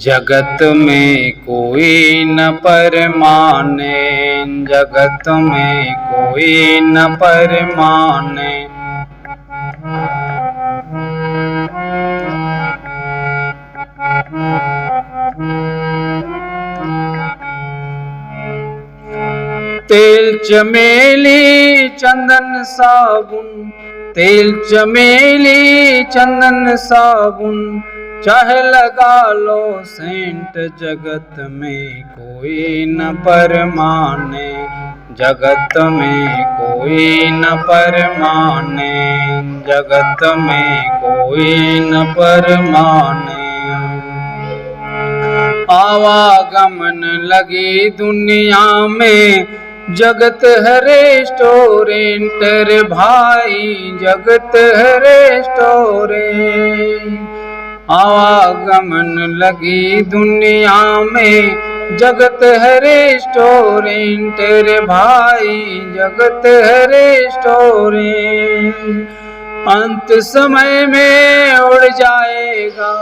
जगत में कोई न परमाने, जगत में कोई न परमाने। तेल चमेली चंदन साबुन, तेल चमेली चंदन साबुन, चाहे लगा लो सेंट, जगत में कोई न परमाने, जगत में कोई न परमाने, जगत में कोई न परमाने। आवागमन लगी दुनिया में, जगत है रेस्टोरेंट रे भाई, जगत है रेस्टोरेंट। आवागमन लगी दुनिया में, जगत है रेस्टोरेंट रे भाई, जगत है रेस्टोरेंट। अंत समय में उड़ जाएगा,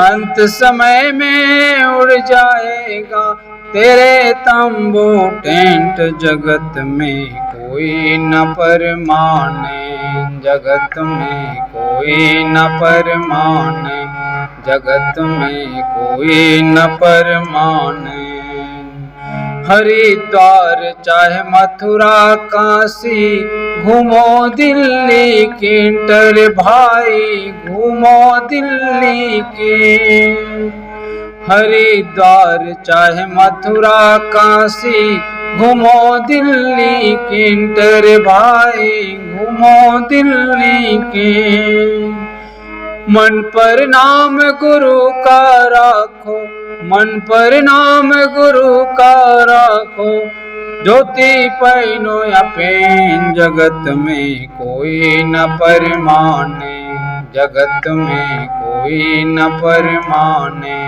अंत समय में उड़ जाएगा तेरे तंबू टेंट, जगत में कोई न परमाने, जगत में कोई न परमाने, जगत में कोई न परमाने। हरिद्वार चाहे मथुरा काशी, घूमो दिल्ली किंटर भाई, घूमो दिल्ली के। हरिद्वार चाहे मथुरा काशी, घूमो दिल्ली किंटर भाई, घूमो दिल्ली के। मन पर नाम गुरु का राखो, मन पर नाम गुरु का राखो, ज्योति पहनो या पेन, जगत में कोई न परमाने, जगत में कोई न परमाने।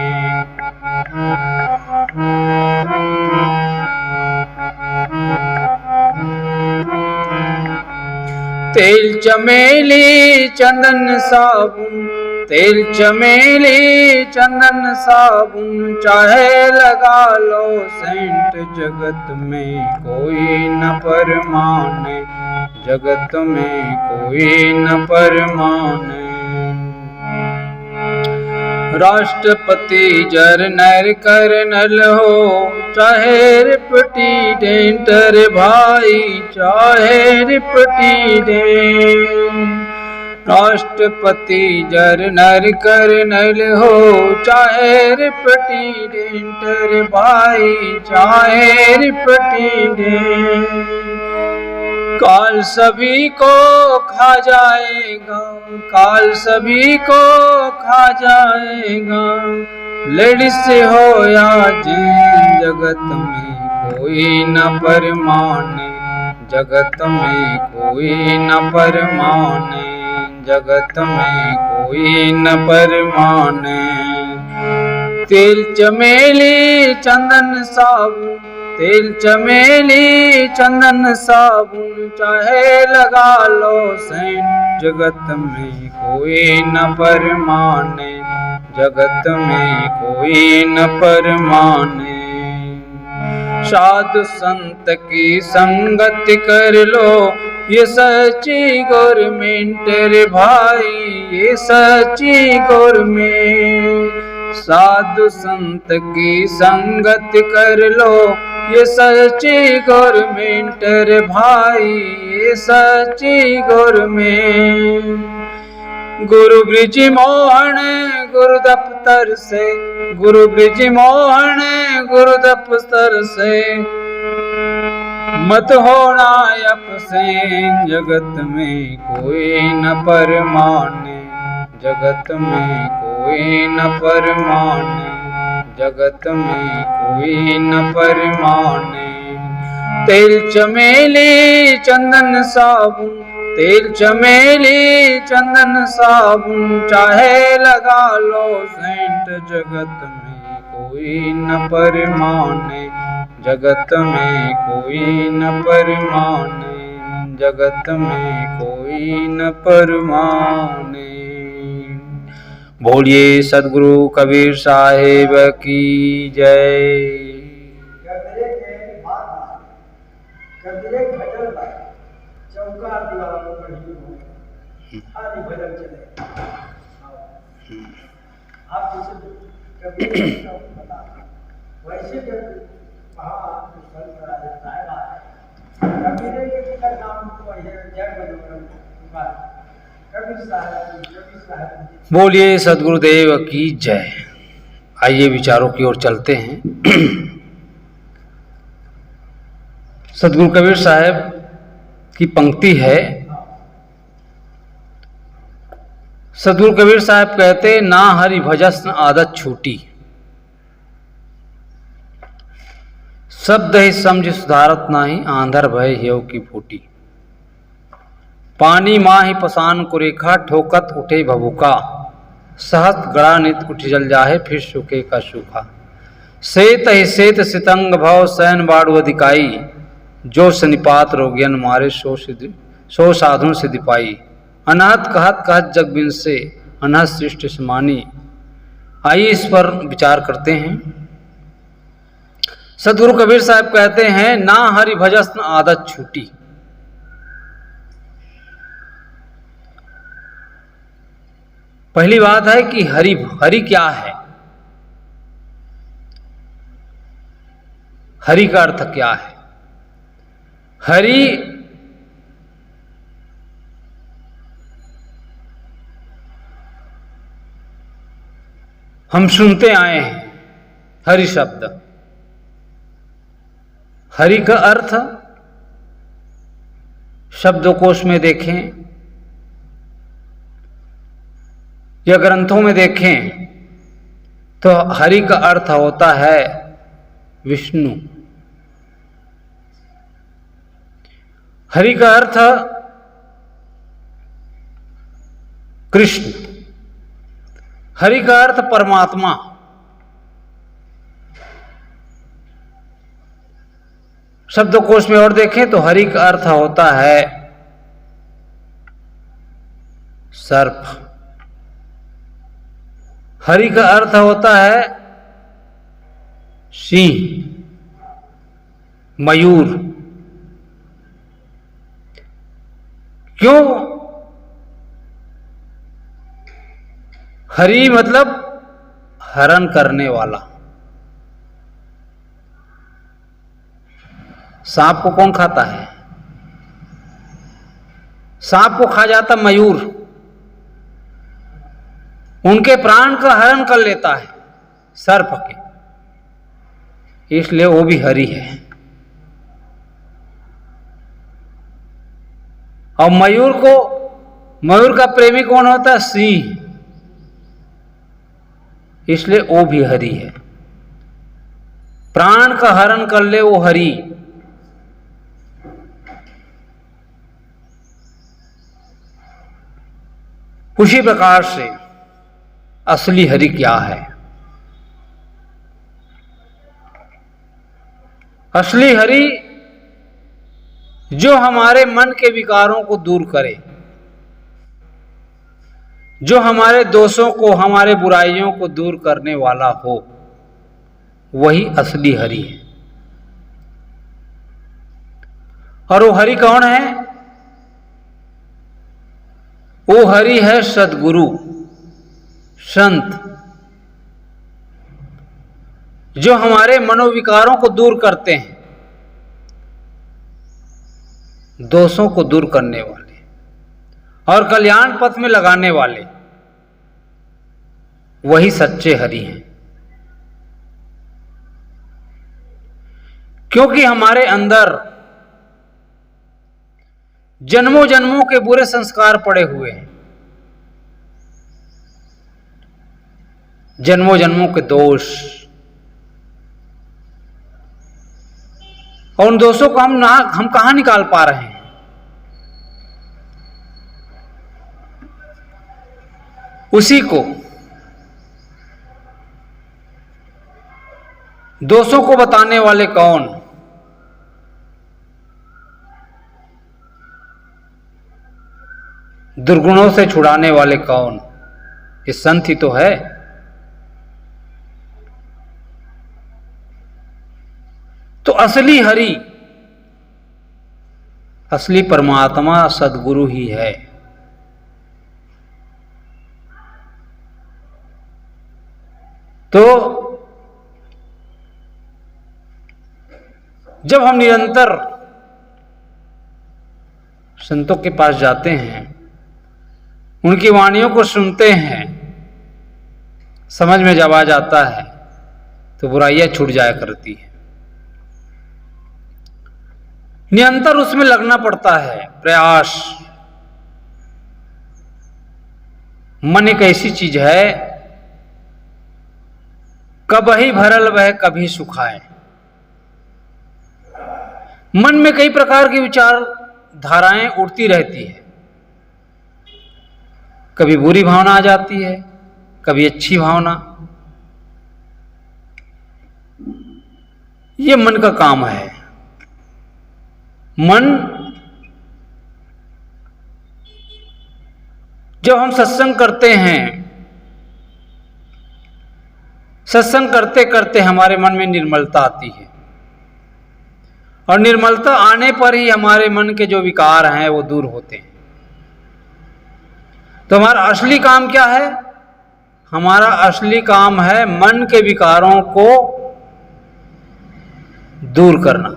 तेल चमेली चंदन साबुन, तेल चमेली चंदन साबुन, चाहे लगा लो सेंट, जगत में कोई न परमाने, जगत में कोई न परमाने। राष्ट्रपति जरनल कर्नल हो, चाहे रिप्रेजेंटेंट रे भाई, चाहे रिप्रेजेंटेंट। राष्ट्रपति जरनल कर्नल हो, चाहे रिप्रेजेंटेंट रे भाई, चाहे रिप्रेजेंटेंट। काल सभी को खा जाएगा, काल सभी को खा जाएगा, लेडीज हो या जेंट्स, जगत में कोई न परमाने, जगत में कोई न परमाने, जगत में कोई न परमाने। तेल चमेली चंदन साबुन, तेल चमेली चंदन साबुन, चाहे लगा लो सेंट, जगत में कोई न परमाने, जगत में कोई न परमाने। साधु संत की संगत कर लो, ये सच्ची गवर्नमेंट रे भाई, ये सच्ची गवर्नमेंट। साधु संत की संगत कर लो, ये सच्ची गवर्नमेंट रे भाई, ये सच्ची गवर्नमेंट। गुरु ब्रिज मोहन गुरु दफ्तर से, गुरु ब्रिज मोहन गुरु दफ्तर से, मत होना अपसेन, जगत में कोई न परमाने, जगत में कोई न परमाने, जगत में कोई न परमाने। तेल चमेली चंदन साबुन, तेल चमेली चंदन साबुन, चाहे लगा लो सेंट, जगत में कोई न परमाने, जगत में कोई न परमाने, जगत में कोई न परमाने। बोलिए सदगुरु कबीर साहिब की जय। कबीरे के बाद कबीरे भजन पर चौका दीवार पर ही हो हरि भजन चले। आप जैसे कबीरे का बता वैसे कबीरे के नाम को जय बजरंग कबीर साहब। बोलिए सदगुरुदेव की जय। आइए विचारों की ओर चलते हैं। सदगुरु कबीर साहब की पंक्ति है। सदगुरु कबीर साहब कहते, ना हरि भजन आदत छूटी, शब्द ही समझ सुधारत नाही, आंधर भय हेव की फूटी। पानी माही पसान को रेखा, ठोकत उठे भभुका, सहत गड़ा नित उठ जल जाहे, फिर सूखे का सूखा। सेत ही सेत सितंग भव, सैन बाड़ू अधिकाई, जो सनिपात रोगियन मारे, सो साधु सिद्धि पाई। अनहत कहत कहत जग बिन से, अनहत सृष्टि समानी। आइए इस पर विचार करते हैं। सदगुरु कबीर साहब कहते हैं, ना हरि भजन आदत छूटी। पहली बात है कि हरि क्या है, हरि का अर्थ क्या है। हरि हम सुनते आए हैं, हरि शब्द। हरि का अर्थ शब्दकोश में देखें या ग्रंथों में देखें तो हरि का अर्थ होता है विष्णु। हरि का अर्थ कृष्ण। हरि का अर्थ परमात्मा। शब्दकोश में और देखें तो हरि का अर्थ होता है सर्प। हरि का अर्थ होता है सिंह, मयूर। क्यों? हरि मतलब हरण करने वाला। सांप को कौन खाता है? सांप को खा जाता मयूर, उनके प्राण का हरण कर लेता है सर्प के, इसलिए वो भी हरि है। और मयूर का प्रेमी कौन होता है? सिंह, इसलिए वो भी हरि है। प्राण का हरण कर ले वो हरि। उसी प्रकार से असली हरि क्या है? असली हरि जो हमारे मन के विकारों को दूर करे, जो हमारे दोषों को, हमारे बुराइयों को दूर करने वाला हो, वही असली हरि है। और वो हरि कौन है? वो हरि है सद्गुरु, संत, जो हमारे मनोविकारों को दूर करते हैं, दोषों को दूर करने वाले और कल्याण पथ में लगाने वाले, वही सच्चे हरि हैं। क्योंकि हमारे अंदर जन्मों जन्मों के बुरे संस्कार पड़े हुए हैं, जन्मों जन्मों के दोष, और उन दोषों को हम कहां निकाल पा रहे हैं? उसी को, दोषों को बताने वाले कौन? दुर्गुणों से छुड़ाने वाले कौन? ये संत ही तो है। तो असली हरि, असली परमात्मा सद्गुरु ही है। तो जब हम निरंतर संतों के पास जाते हैं, उनकी वाणियों को सुनते हैं, समझ में जब आ जाता है तो बुराइयां छूट जाया करती है। निरंतर उसमें लगना पड़ता है, प्रयास। मन एक ऐसी चीज है, कबहि भरल वह कभी सुखाए। मन में कई प्रकार की विचार धाराएं उठती रहती है। कभी बुरी भावना आ जाती है, कभी अच्छी भावना। ये मन का काम है। मन जब हम सत्संग करते हैं, सत्संग करते करते हमारे मन में निर्मलता आती है, और निर्मलता आने पर ही हमारे मन के जो विकार हैं वो दूर होते हैं। तो हमारा असली काम क्या है? हमारा असली काम है मन के विकारों को दूर करना,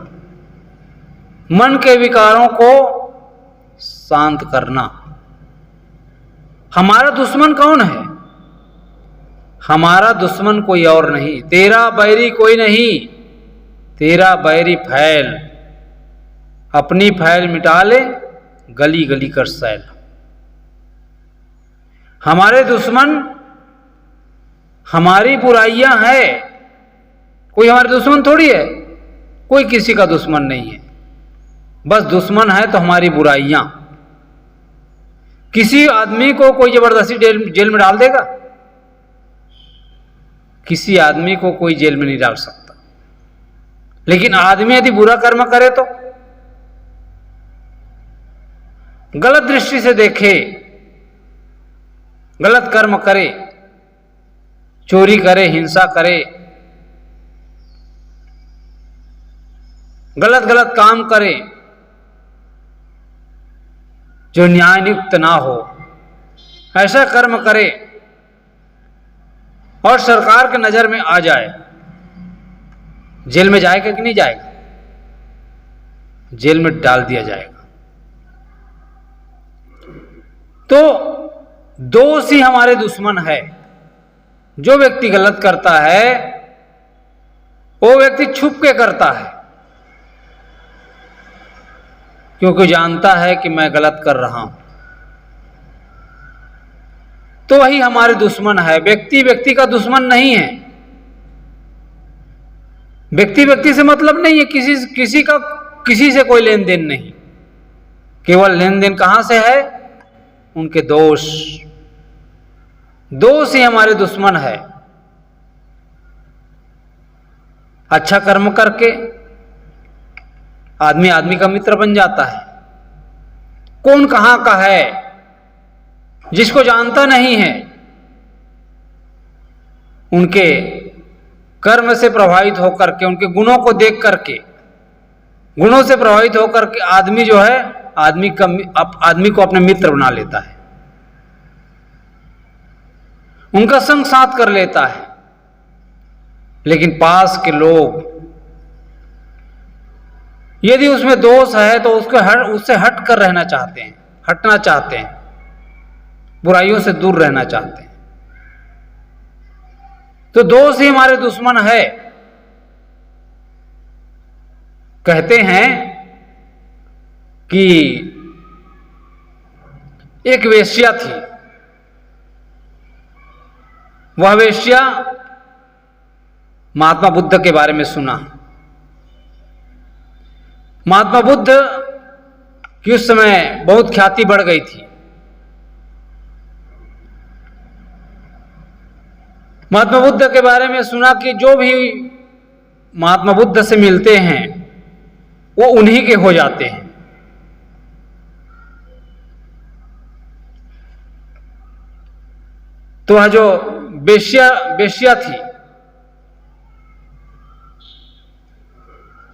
मन के विकारों को शांत करना। हमारा दुश्मन कौन है? हमारा दुश्मन कोई और नहीं, तेरा बैरी कोई नहीं, तेरा बैरी फैल। अपनी फैल मिटा ले, गली गली कर सैल। हमारे दुश्मन हमारी बुराइयां हैं। कोई हमारे दुश्मन थोड़ी है, कोई किसी का दुश्मन नहीं है। बस दुश्मन है तो हमारी बुराइयां। किसी आदमी को कोई जबरदस्ती जेल में डाल देगा? किसी आदमी को कोई जेल में नहीं डाल सकता। लेकिन आदमी यदि बुरा कर्म करे तो, गलत दृष्टि से देखे, गलत कर्म करे, चोरी करे, हिंसा करे, गलत गलत काम करे जो न्याययुक्त ना हो, ऐसा कर्म करे और सरकार के नजर में आ जाए, जेल में जाएगा कि नहीं जाएगा? जेल में डाल दिया जाएगा। तो दोष ही हमारे दुश्मन है। जो व्यक्ति गलत करता है वो व्यक्ति छुप के करता है, क्योंकि जानता है कि मैं गलत कर रहा हूं। तो वही हमारे दुश्मन है। व्यक्ति व्यक्ति का दुश्मन नहीं है। व्यक्ति व्यक्ति से मतलब नहीं है, किसी से कोई लेन देन नहीं। केवल लेन देन कहां से है? उनके दोष ही हमारे दुश्मन है। अच्छा कर्म करके आदमी आदमी का मित्र बन जाता है। कौन कहां का है, जिसको जानता नहीं है, उनके कर्म से प्रभावित होकर के, उनके गुणों को देख करके, गुणों से प्रभावित होकर के आदमी जो है आदमी को अपने मित्र बना लेता है, उनका संग साथ कर लेता है। लेकिन पास के लोग यदि उसमें दोष है तो उससे हट कर रहना चाहते हैं, हटना चाहते हैं, बुराइयों से दूर रहना चाहते हैं। तो दोष ही हमारे दुश्मन है। कहते हैं कि एक वेश्या थी। वह वेश्या महात्मा बुद्ध के बारे में सुना। महात्मा बुद्ध की उस समय बहुत ख्याति बढ़ गई थी। महात्मा बुद्ध के बारे में सुना कि जो भी महात्मा बुद्ध से मिलते हैं वो उन्हीं के हो जाते हैं। तो वह जो वेश्या थी,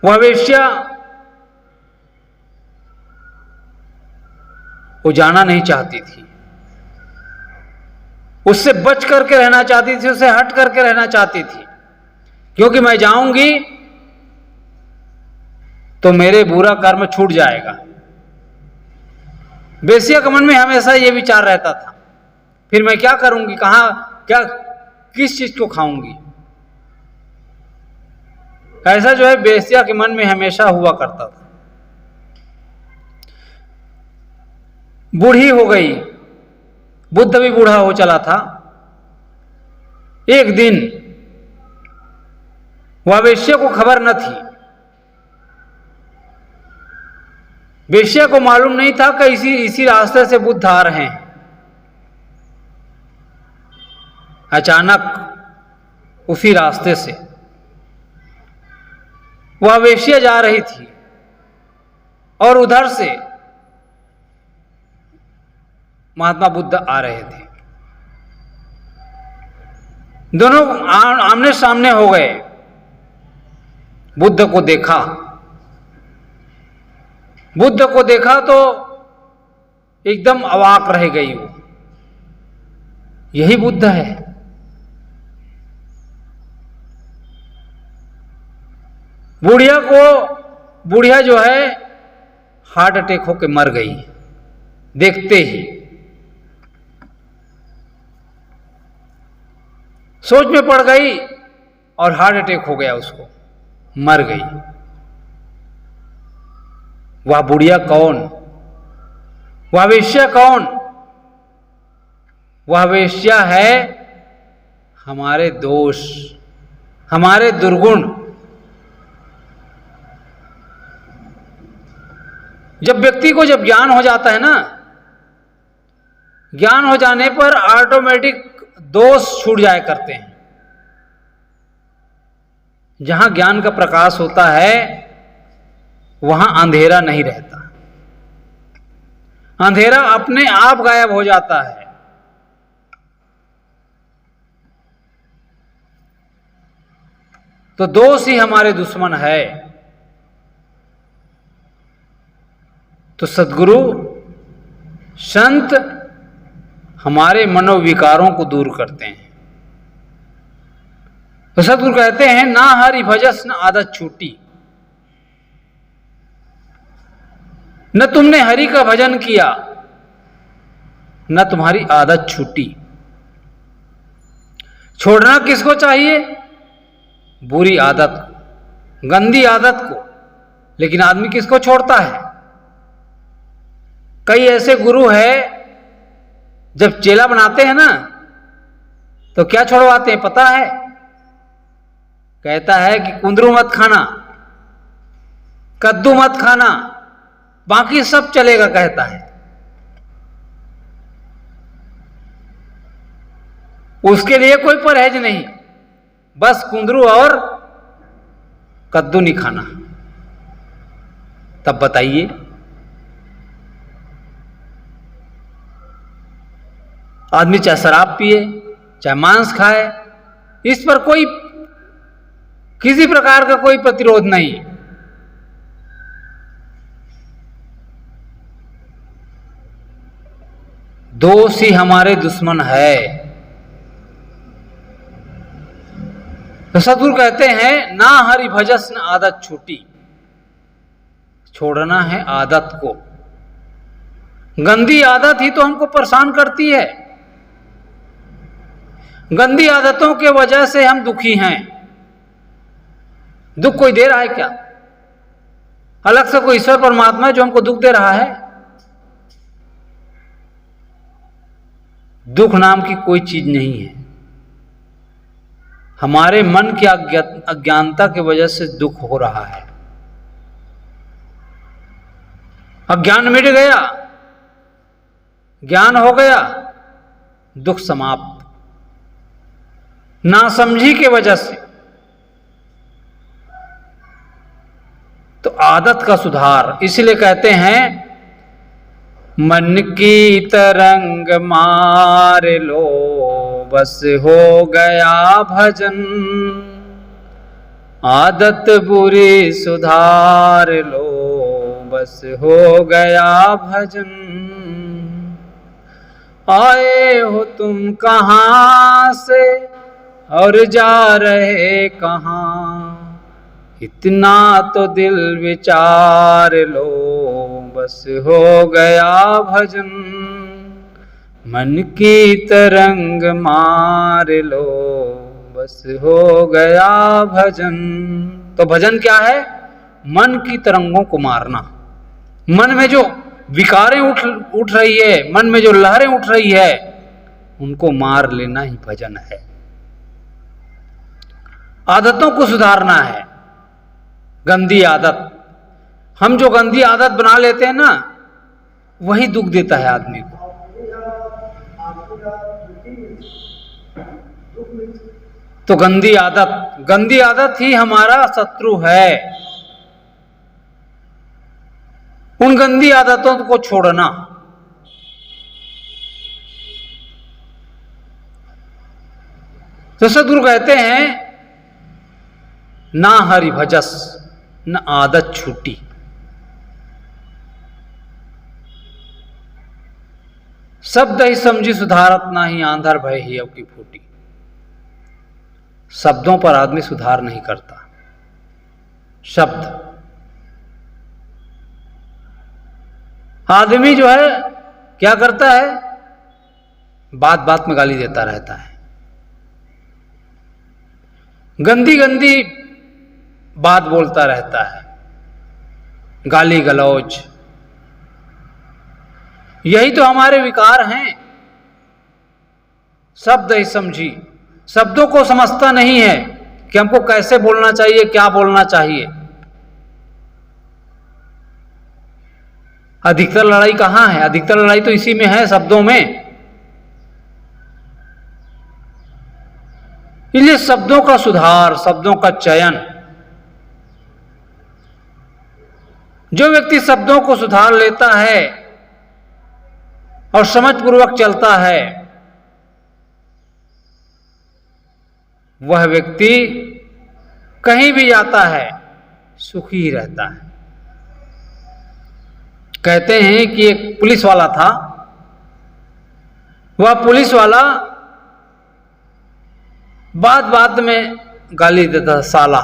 वह वेश्या वो जाना नहीं चाहती थी, उससे बच करके रहना चाहती थी, उससे हट करके रहना चाहती थी, क्योंकि मैं जाऊंगी तो मेरे बुरा कर्म छूट जाएगा। वेश्या के मन में हमेशा यह विचार रहता था, फिर मैं क्या करूंगी, कहां क्या किस चीज को खाऊंगी। ऐसा जो है वेश्या के मन में हमेशा हुआ करता था। बूढ़ी हो गई, बुद्ध भी बूढ़ा हो चला था। एक दिन वह वेश्या को खबर न थी, वेश्या को मालूम नहीं था कि इसी रास्ते से बुद्ध आ रहे हैं। अचानक उसी रास्ते से वह वेश्या जा रही थी और उधर से महात्मा बुद्ध आ रहे थे। दोनों आमने सामने हो गए। बुद्ध को देखा, बुद्ध को देखा तो एकदम अवाक रह गई वो, यही बुद्ध है। बुढ़िया जो है हार्ट अटैक होकर मर गई देखते ही। सोच में पड़ गई और हार्ट अटैक हो गया, उसको मर गई। वह बुढ़िया कौन, वह वेश्या कौन? वह वेश्या है हमारे दोष, हमारे दुर्गुण। जब व्यक्ति को जब ज्ञान हो जाता है ना, ज्ञान हो जाने पर ऑटोमेटिक दोष छूट जाया करते हैं। जहां ज्ञान का प्रकाश होता है वहां अंधेरा नहीं रहता, अंधेरा अपने आप गायब हो जाता है। तो दोष ही हमारे दुश्मन है। तो सद्गुरु संत हमारे मनोविकारों को दूर करते हैं। तो सद्गुरु कहते हैं ना हरि भजस न आदत छूटी। न तुमने हरि का भजन किया न तुम्हारी आदत छूटी। छोड़ना किसको चाहिए? बुरी आदत को, गंदी आदत को। लेकिन आदमी किसको छोड़ता है? कई ऐसे गुरु हैं जब चेला बनाते हैं ना तो क्या छोड़वाते हैं पता है? कहता है कि कुंदरू मत खाना, कद्दू मत खाना, बाकी सब चलेगा कहता है। उसके लिए कोई परहेज नहीं, बस कुंदरू और कद्दू नहीं खाना। तब बताइए, आदमी चाहे शराब पिए चाहे मांस खाए, इस पर कोई किसी प्रकार का कोई प्रतिरोध नहीं। दोष ही हमारे दुश्मन है। तो सद्गुरु कहते हैं ना हरि भजस न आदत छूटी। छोड़ना है आदत को। गंदी आदत ही तो हमको परेशान करती है। गंदी आदतों के वजह से हम दुखी हैं। दुख कोई दे रहा है क्या? अलग से कोई ईश्वर परमात्मा है जो हमको दुख दे रहा है? दुख नाम की कोई चीज नहीं है। हमारे मन की अज्ञानता की वजह से दुख हो रहा है। अज्ञान मिट गया, ज्ञान हो गया, दुख समाप्त। नासमझी की वजह से। तो आदत का सुधार, इसलिए कहते हैं मन की तरंग मार लो बस हो गया भजन, आदत बुरी सुधार लो, बस हो गया भजन। आए हो तुम कहाँ से और जा रहे कहाँ, इतना तो दिल विचार लो, बस हो गया भजन। मन की तरंग मार लो, बस हो गया भजन। तो भजन क्या है? मन की तरंगों को मारना। मन में जो विकारें उठ रही है, मन में जो लहरें उठ रही है, उनको मार लेना ही भजन है। आदतों को सुधारना है। गंदी आदत, हम जो गंदी आदत बना लेते हैं ना, वही दुख देता है आदमी को। तो गंदी आदत ही हमारा शत्रु है। उन गंदी आदतों को छोड़ना। तो सद्गुरु कहते हैं, ना हरि भजस न आदत छूटी। शब्द ही समझी सुधारत नाही, आंधर भय ही अब की फूटी। शब्दों पर आदमी सुधार नहीं करता। शब्द, आदमी जो है क्या करता है? बात बात में गाली देता रहता है, गंदी गंदी बात बोलता रहता है, गाली गलौज। यही तो हमारे विकार हैं। शब्द ही समझी, शब्दों को समझता नहीं है कि हमको कैसे बोलना चाहिए, क्या बोलना चाहिए। अधिकतर लड़ाई कहां है? अधिकतर लड़ाई तो इसी में है, शब्दों में। इसलिए शब्दों का सुधार, शब्दों का चयन। जो व्यक्ति शब्दों को सुधार लेता है और समझपूर्वक चलता है, वह व्यक्ति कहीं भी जाता है सुखी ही रहता है। कहते हैं कि एक पुलिस वाला था। वह पुलिस वाला बात बात में गाली देता, साला,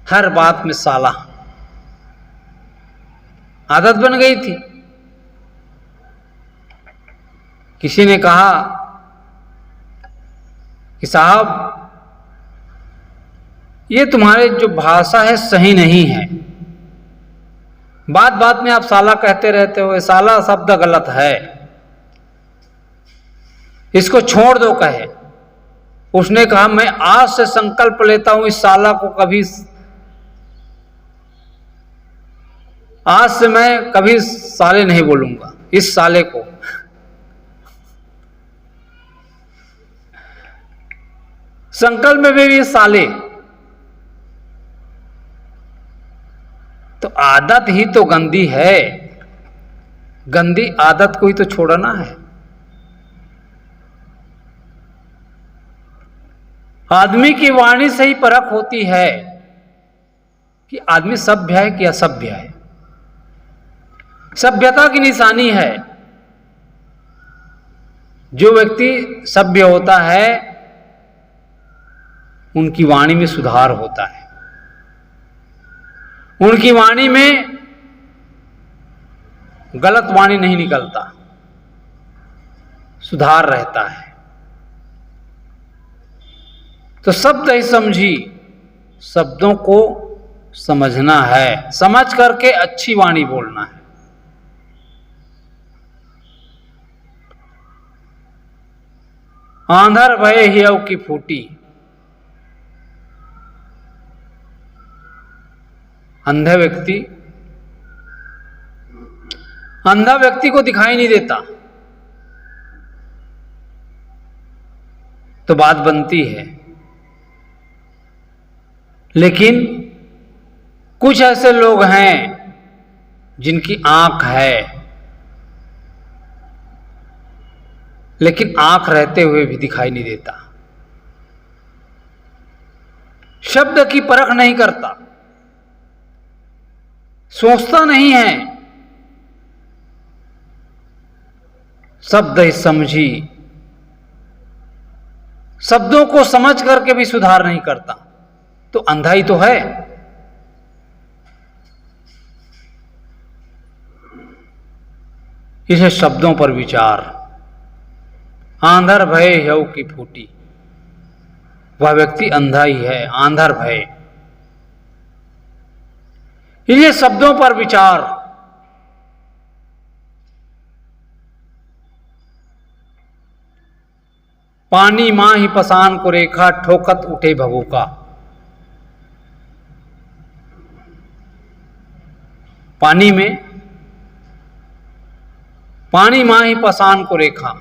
हर बात में साला। आदत बन गई थी। किसी ने कहा कि साहब, ये तुम्हारे जो भाषा है सही नहीं है, बात बात में आप साला कहते रहते हो, साला शब्द गलत है, इसको छोड़ दो कहे। उसने कहा, मैं आज से संकल्प लेता हूं इस साला को कभी, आज से मैं कभी साले नहीं बोलूंगा, इस साले को। संकल्प में भी साले। तो आदत ही तो गंदी है। गंदी आदत को ही तो छोड़ना है। आदमी की वाणी से ही परख होती है कि आदमी सभ्य है कि असभ्य है। सभ्यता की निशानी है। जो व्यक्ति सभ्य होता है, उनकी वाणी में सुधार होता है। उनकी वाणी में गलत वाणी नहीं निकलता, सुधार रहता है। तो शब्द ही समझी, शब्दों को समझना है, समझ करके अच्छी वाणी बोलना है। आंधर भय हियव की फूटी। अंधा व्यक्ति को दिखाई नहीं देता, तो बात बनती है। लेकिन कुछ ऐसे लोग हैं जिनकी आंख है, लेकिन आंख रहते हुए भी दिखाई नहीं देता। शब्द की परख नहीं करता, सोचता नहीं है, शब्द ही समझी, शब्दों को समझ करके भी सुधार नहीं करता, तो अंधा ही तो है। इसे शब्दों पर विचार। आंधर भय यऊ की फूटी, वह व्यक्ति अंधा ही है, आंधर भय। ये शब्दों पर विचार। पानी मां ही पसान को रेखा, ठोकत उठे भभूका। पानी में पानी मां ही पसान को रेखा,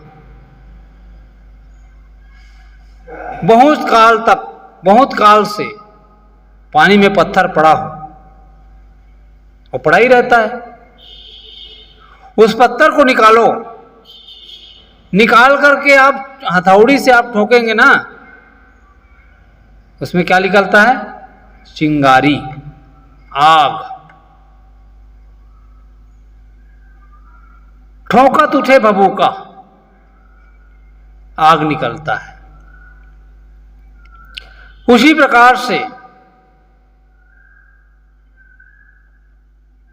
बहुत काल से पानी में पत्थर पड़ा हो, वो पड़ा ही रहता है। उस पत्थर को निकालो, निकाल करके आप हथौड़ी से आप ठोकेंगे ना, उसमें क्या निकलता है? चिंगारी, आग। ठोकत उठे भभूका, आग निकलता है। उसी प्रकार से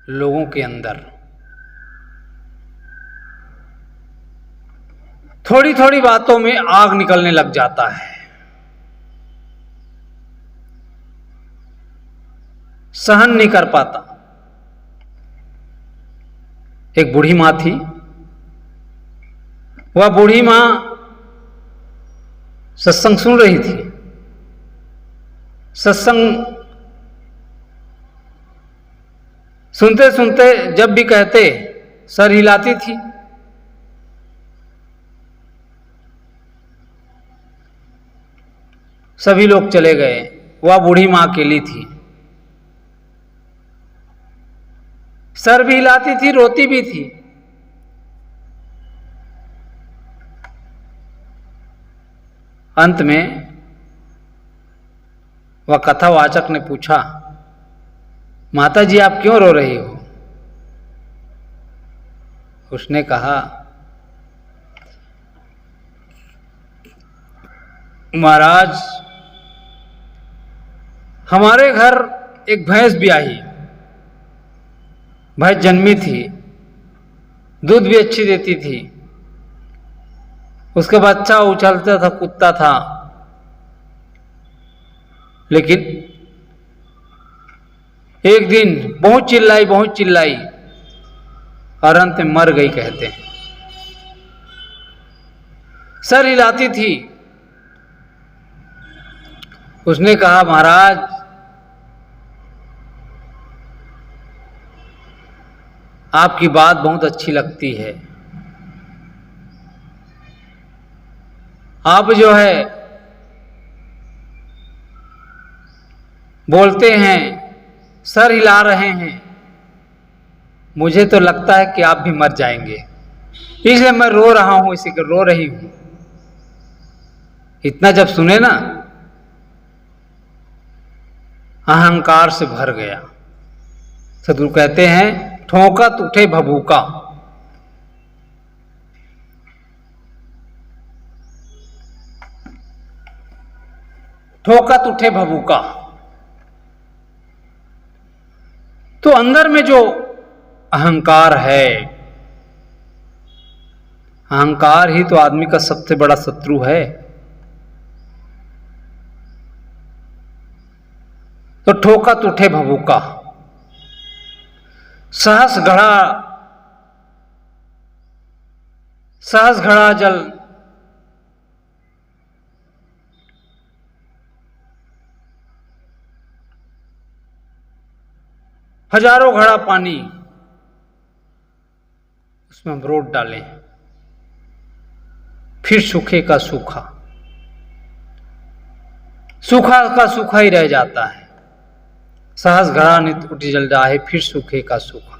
लोगों के अंदर थोड़ी थोड़ी बातों में आग निकलने लग जाता है। सहन नहीं कर पाता। एक बूढ़ी मां थी, वह बूढ़ी मां सत्संग सुन रही थी। सत्संग सुनते सुनते जब भी कहते सर हिलाती थी। सभी लोग चले गए, वह बूढ़ी मां अकेली थी। सर भी हिलाती थी, रोती भी थी। अंत में वह कथावाचक ने पूछा, माता जी आप क्यों रो रही हो? उसने कहा, महाराज हमारे घर एक भैंस ब्याही, भैंस जन्मी थी, दूध भी अच्छी देती थी, उसका बच्चा उछलता था, कूदता था, लेकिन एक दिन बहुत चिल्लाई और अंत में मर गई कहते हैं। सर हिलाती थी। उसने कहा, महाराज आपकी बात बहुत अच्छी लगती है, आप जो है बोलते हैं, सर हिला रहे हैं, मुझे तो लगता है कि आप भी मर जाएंगे, इसलिए मैं रो रहा हूं, इसी को रो रही हूं। इतना जब सुने ना, अहंकार से भर गया। सदगुरु कहते हैं, ठोकत उठे भभूका। ठोकत उठे भभूका। तो अंदर में जो अहंकार है, अहंकार ही तो आदमी का सबसे बड़ा शत्रु है। तो ठोकत उठे भभूका। सहस घड़ा जल हजारों घड़ा पानी, उसमें हम रोट डालें, फिर सूखे का सूखा, सूखा का सूखा ही रह जाता है। सहस घड़ा नित उठ जल जाए, फिर सूखे का सूखा।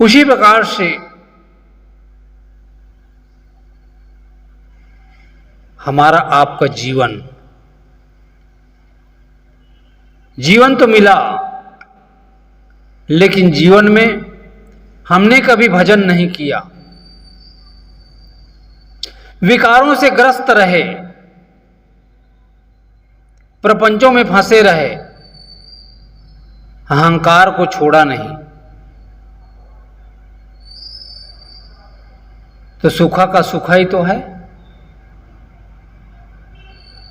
उसी प्रकार से हमारा आपका जीवन तो मिला, लेकिन जीवन में हमने कभी भजन नहीं किया, विकारों से ग्रस्त रहे, प्रपंचों में फंसे रहे, अहंकार को छोड़ा नहीं, तो सुखा का सुखा ही तो है।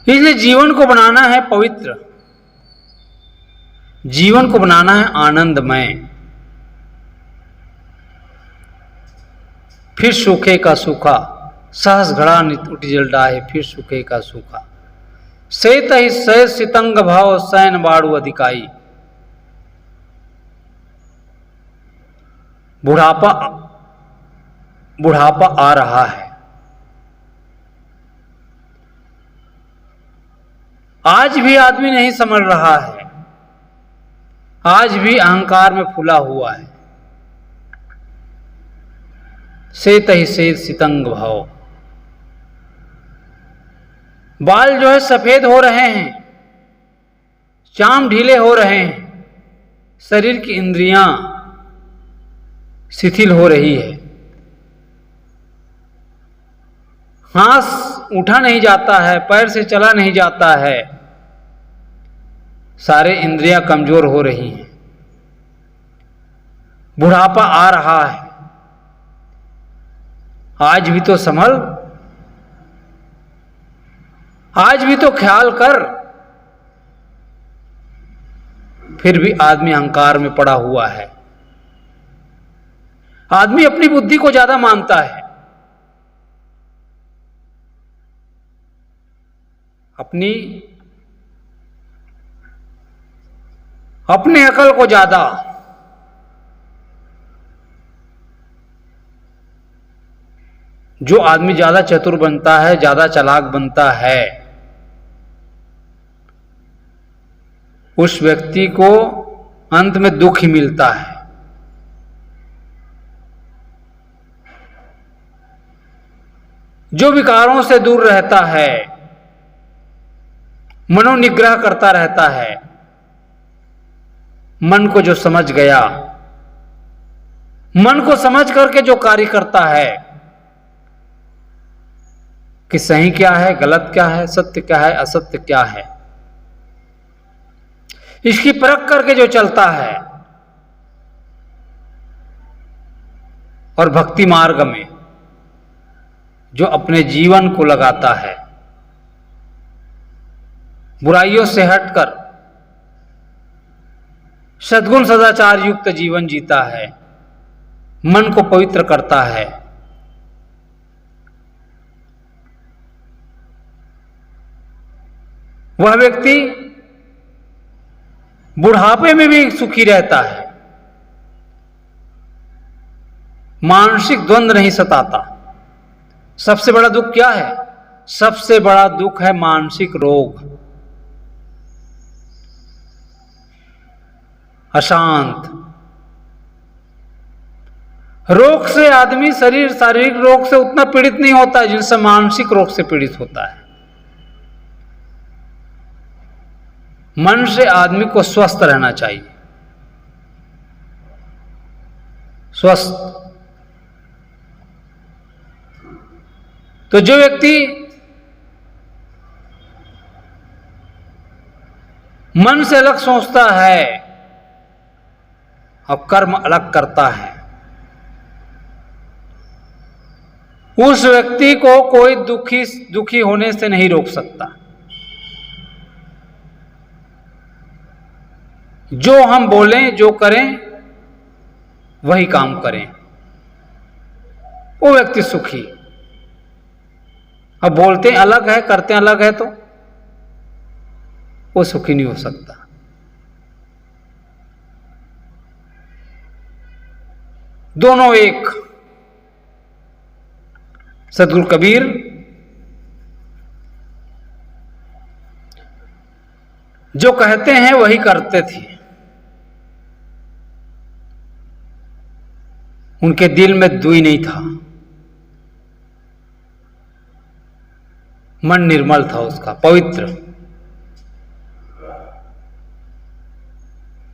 इसलिए जीवन को बनाना है पवित्र, जीवन को बनाना है आनंदमय। फिर सूखे का सूखा, सहस घड़ा नित उठ जल डाहे, फिर सूखे का सूखा। से तहि सह सितंग भाव, सैन बाड़ू अधिकाई। बुढ़ापा आ रहा है। आज भी आदमी नहीं समझ रहा है, आज भी अहंकार में फूला हुआ है। से तहि से सितंग भाव, बाल जो है सफेद हो रहे हैं, चाम ढीले हो रहे हैं, शरीर की इंद्रियां शिथिल हो रही है, हाथ उठा नहीं जाता है, पैर से चला नहीं जाता है, सारे इंद्रियां कमजोर हो रही हैं, बुढ़ापा आ रहा है। आज भी तो संभल, आज भी तो ख्याल कर। फिर भी आदमी अहंकार में पड़ा हुआ है। आदमी अपनी बुद्धि को ज्यादा मानता है, अपने अकल को ज्यादा। जो आदमी ज्यादा चतुर बनता है, ज्यादा चालाक बनता है, उस व्यक्ति को अंत में दुख ही मिलता है। जो विकारों से दूर रहता है, मनोनिग्रह करता रहता है, मन को जो समझ गया, मन को समझ करके जो कार्य करता है कि सही क्या है, गलत क्या है, सत्य क्या है, असत्य क्या है, इसकी परख करके जो चलता है और भक्ति मार्ग में जो अपने जीवन को लगाता है, बुराइयों से हटकर सद्गुण सदाचार युक्त जीवन जीता है, मन को पवित्र करता है, वह व्यक्ति बुढ़ापे में भी सुखी रहता है, मानसिक द्वंद्व नहीं सताता। सबसे बड़ा दुख क्या है? सबसे बड़ा दुख है मानसिक रोग, अशांत। रोग से आदमी शारीरिक रोग से उतना पीड़ित नहीं होता जिनसे मानसिक रोग से पीड़ित होता है। मन से आदमी को स्वस्थ रहना चाहिए, स्वस्थ। तो जो व्यक्ति मन से अलग सोचता है और कर्म अलग करता है, उस व्यक्ति को कोई दुखी होने से नहीं रोक सकता। जो हम बोलें, जो करें, वही काम करें, वो व्यक्ति सुखी। अब बोलते अलग है, करते अलग है, तो वो सुखी नहीं हो सकता। दोनों एक। सदगुरु कबीर जो कहते हैं वही करते थे। उनके दिल में दुई नहीं था, मन निर्मल था उसका, पवित्र।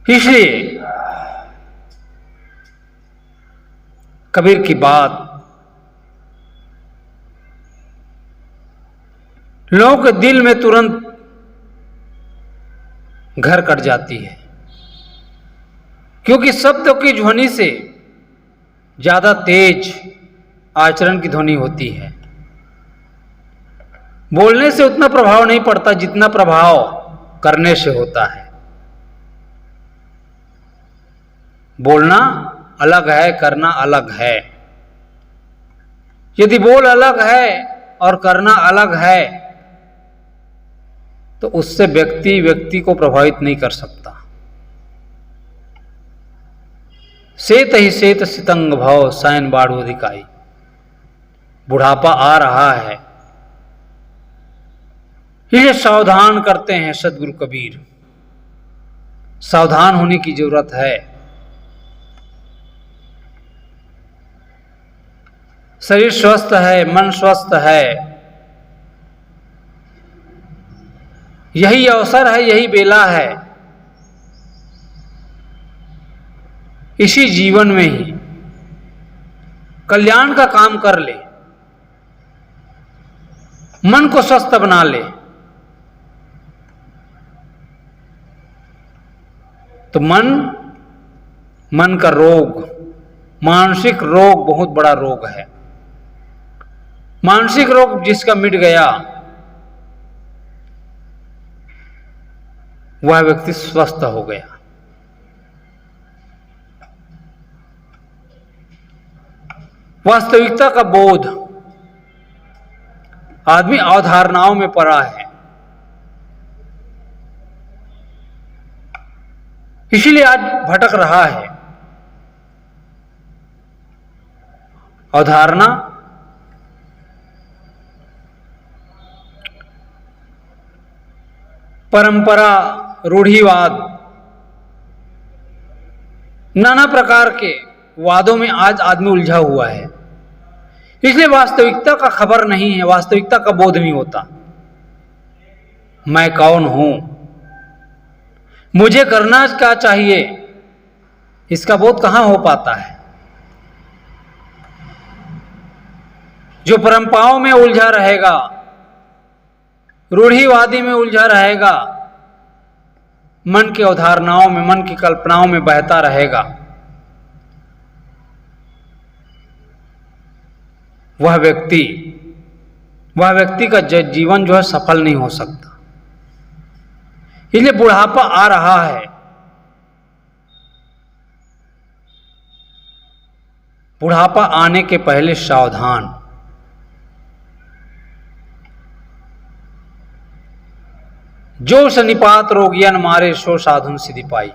इसलिए कबीर की बात लोगों के दिल में तुरंत घर कर जाती है, क्योंकि शब्दों की ध्वनि से ज्यादा तेज आचरण की ध्वनि होती है। बोलने से उतना प्रभाव नहीं पड़ता जितना प्रभाव करने से होता है। बोलना अलग है, करना अलग है। यदि बोल अलग है और करना अलग है तो उससे व्यक्ति को प्रभावित नहीं कर सकता। सेत ही सेत सितंग भव सैन बाढ़ अधिकाई। बुढ़ापा आ रहा है, ये सावधान करते हैं सदगुरु कबीर। सावधान होने की जरूरत है। शरीर स्वस्थ है, मन स्वस्थ है, यही अवसर है, यही बेला है। इसी जीवन में ही कल्याण का काम कर ले, मन को स्वस्थ बना ले, तो मन का रोग, मानसिक रोग बहुत बड़ा रोग है। मानसिक रोग जिसका मिट गया वह व्यक्ति स्वस्थ हो गया। वास्तविकता का बोध, आदमी अवधारणाओं में पड़ा है, इसीलिए आज भटक रहा है। अवधारणा परंपरा, रूढ़िवाद, नाना प्रकार के वादों में आज आदमी उलझा हुआ है। इसलिए वास्तविकता का खबर नहीं है, वास्तविकता का बोध नहीं होता। मैं कौन हूं, मुझे करना क्या चाहिए, इसका बोध कहां हो पाता है। जो परंपराओं में उलझा रहेगा, रूढ़िवादी में उलझा रहेगा, मन की अवधारणाओं में, मन की कल्पनाओं में बहता रहेगा, वह व्यक्ति का जीवन जो है सफल नहीं हो सकता। इसलिए बुढ़ापा आ रहा है। बुढ़ापा आने के पहले सावधान। जो सन्निपात रोगियन मारे सो साधुन सिद्धि पाई।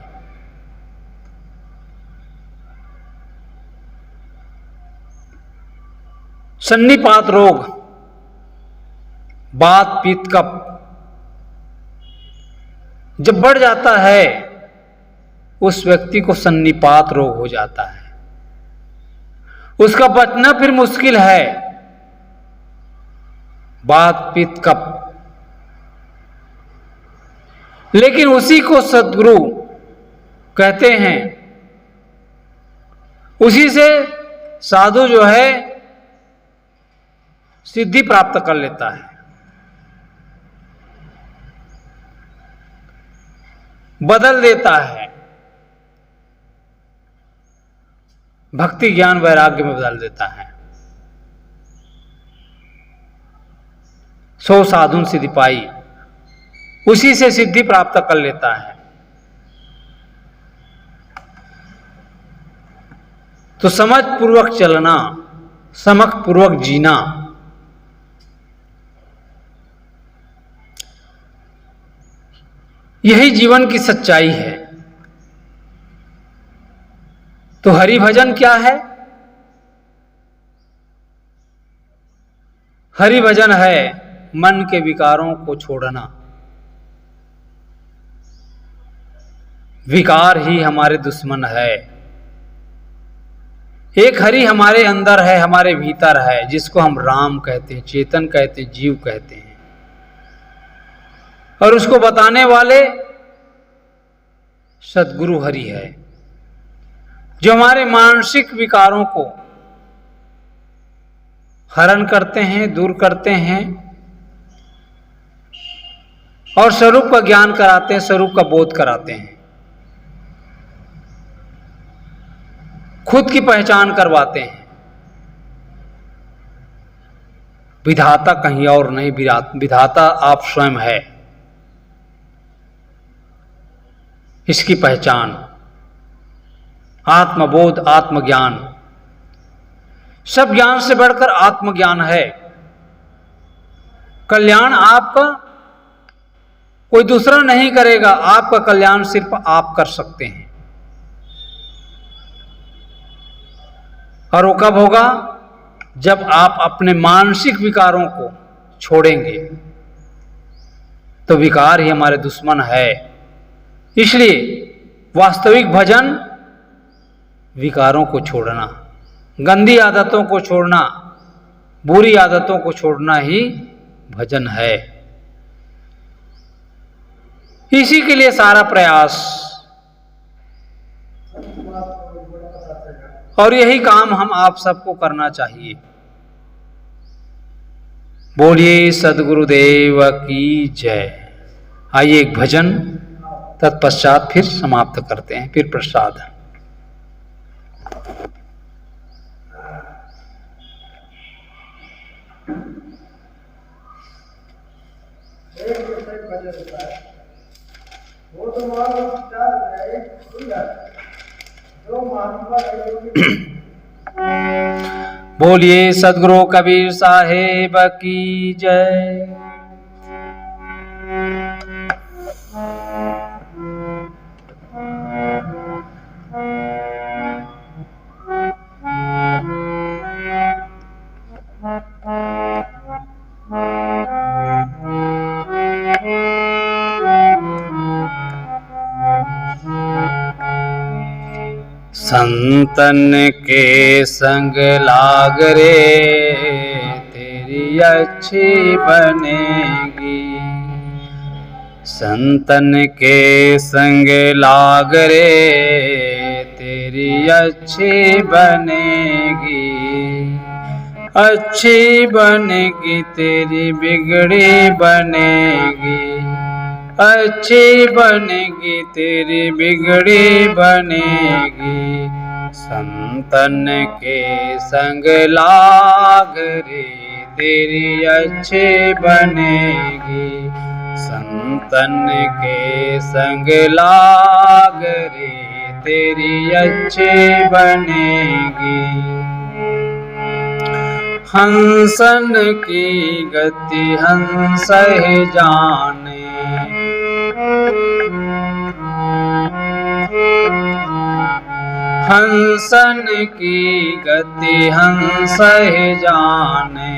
सन्निपात रोग, वात पित्त कफ जब बढ़ जाता है उस व्यक्ति को सन्निपात रोग हो जाता है। उसका बचना फिर मुश्किल है। वात पित्त कफ, लेकिन उसी को सद्गुरु कहते हैं, उसी से साधु जो है सिद्धि प्राप्त कर लेता है। बदल देता है, भक्ति ज्ञान वैराग्य में बदल देता है। सो साधुन सिद्धि पाई, उसी से सिद्धि प्राप्त कर लेता है। तो समझ पूर्वक चलना, समझ पूर्वक जीना, यही जीवन की सच्चाई है। तो हरि भजन क्या है? हरि भजन है मन के विकारों को छोड़ना। विकार ही हमारे दुश्मन है। एक हरि हमारे अंदर है, हमारे भीतर है, जिसको हम राम कहते हैं, चेतन कहते हैं, जीव कहते हैं। और उसको बताने वाले सद्गुरु हरि है, जो हमारे मानसिक विकारों को हरण करते हैं, दूर करते हैं और स्वरूप का ज्ञान कराते हैं, स्वरूप का बोध कराते हैं, खुद की पहचान करवाते हैं। विधाता कहीं और नहीं, विधाता आप स्वयं है। इसकी पहचान आत्मबोध, आत्मज्ञान, सब ज्ञान से बढ़कर आत्मज्ञान है। कल्याण आपका कोई दूसरा नहीं करेगा, आपका कल्याण सिर्फ आप कर सकते हैं। और वो कब होगा? जब आप अपने मानसिक विकारों को छोड़ेंगे। तो विकार ही हमारे दुश्मन है। इसलिए वास्तविक भजन विकारों को छोड़ना, गंदी आदतों को छोड़ना, बुरी आदतों को छोड़ना ही भजन है। इसी के लिए सारा प्रयास, और यही काम हम आप सबको करना चाहिए। बोलिए सद्गुरुदेव की जय। आइए एक भजन, तत्पश्चात फिर समाप्त करते हैं, फिर प्रसाद। वो तो मानो चल रहे जो महात्मा बोलिए सद्गुरु कबीर साहेब की जय। संतन के संग लाग रे तेरी अच्छी बनेगी। संतन के संग लाग रे तेरी अच्छी बनेगी। अच्छी बनेगी तेरी बिगड़ी बनेगी। अच्छी बनेगी तेरी बिगड़ी बनेगी। संतन के संग लाग रे तेरी अच्छी बनेगी। संतन के संग लाग रे तेरी अच्छी बनेगी। हंसन की गति हंस ही जाने। हंसन की गति हंस ही जाने।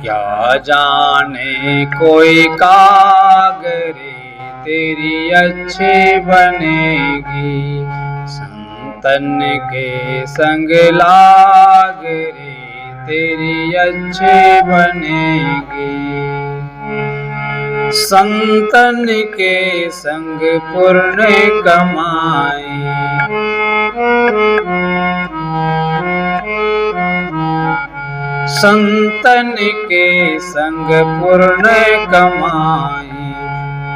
क्या जाने कोई कागरे तेरी अच्छी बनेगी। संतन के संग लाग रे तेरी अच्छी बनेगी। संतन के संग पुण्य कमाए। संतन के संग पुण्य कमाए।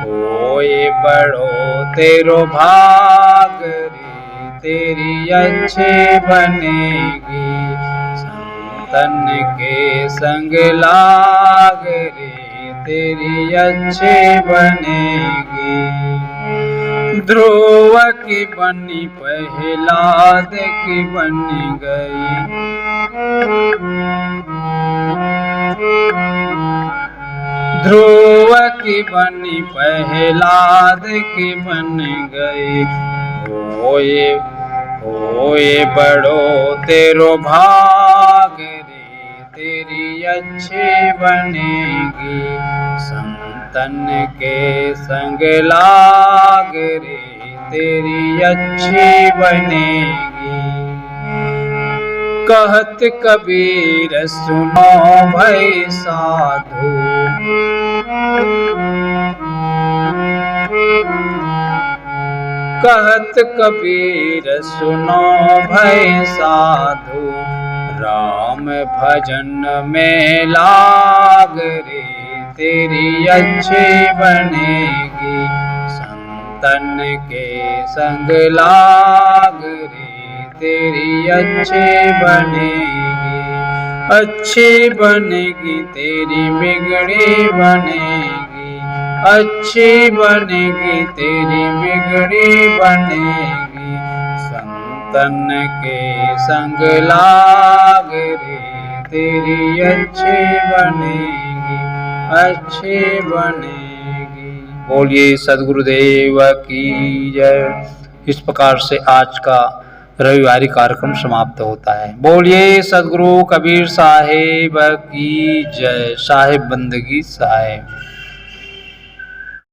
होए बड़ो तेरो भाग रे तेरी अच्छी बनेगी। संतन के संग लाग रे तेरी अच्छी बनेगी। ध्रुव की बनी प्रहलाद की बन गई। ध्रुव की बनी प्रहलाद की बन गई। होए बड़ो तेरो भाग रे तेरी अच्छी बनेगी। संतन के संग लाग रे तेरी अच्छी बनेगी। कहत कबीर सुनो भई साधु, कहत कबीर सुनो भई साधु, राम भजन में लाग रे तेरी अच्छी बनेगी, संतन के संग लाग रे तेरी अच्छी बनेगी, अच्छी बनेगी तेरी बिगड़ी बनेगी, अच्छी बनेगी तेरी बिगड़ी बनेगी, संतन के संग लाग रे तेरी अच्छी बनेगी, अच्छी बनेगी। बोलिए सद्गुरुदेव की जय। इस प्रकार से आज का रविवारी कार्यक्रम समाप्त होता है। बोलिए सद्गुरु कबीर साहिब की जय। साहिब बंदगी साहिब।